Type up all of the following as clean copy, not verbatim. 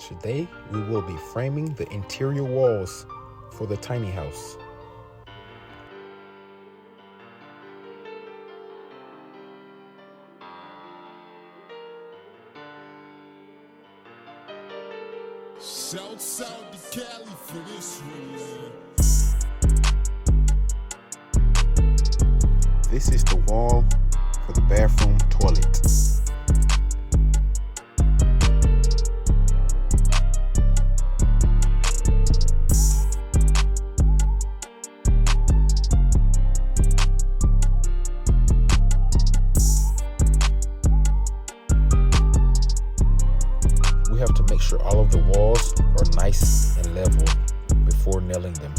Today, we will be framing the interior walls for the tiny house. Shouts out to Cali for this one, man. This is the wall for the bathroom toilet. We have to make sure all of the walls are nice and level before nailing them.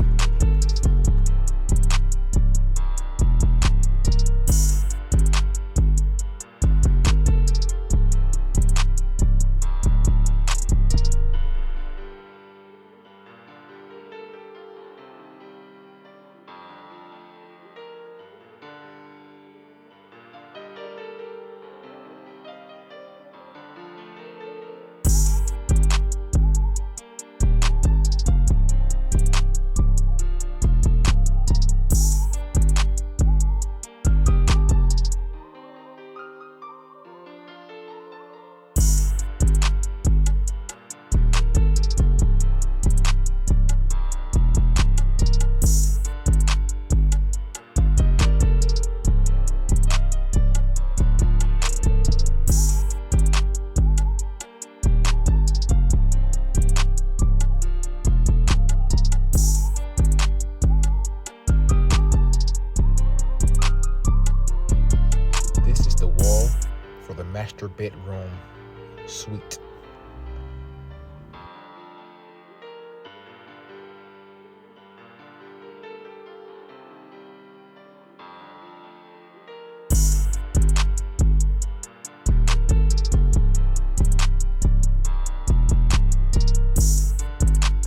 The master bedroom suite.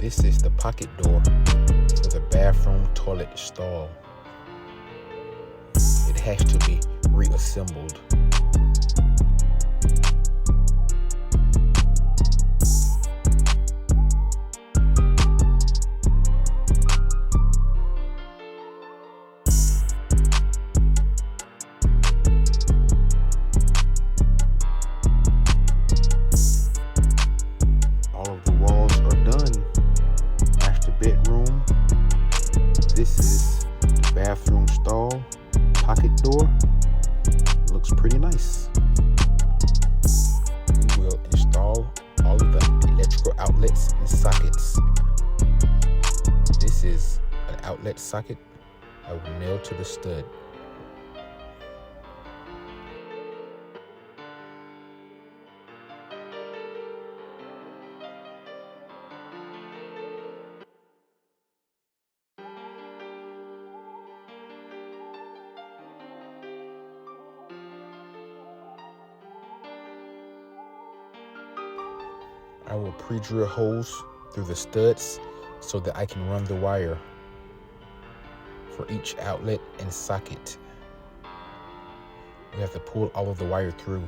This is the pocket door for the bathroom toilet stall. It has to be reassembled. Bedroom. This is the bathroom stall pocket door. It looks pretty nice. We will install all of the electrical outlets and sockets. This is an outlet socket I will nail to the stud. I will pre-drill holes through the studs so that I can run the wire for each outlet and socket. We have to pull all of the wire through.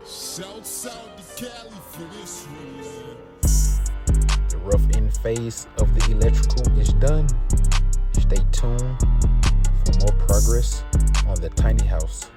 Shouts out to Cali for this one, man. The rough end phase of the electrical is done. Stay tuned for more progress on the tiny house.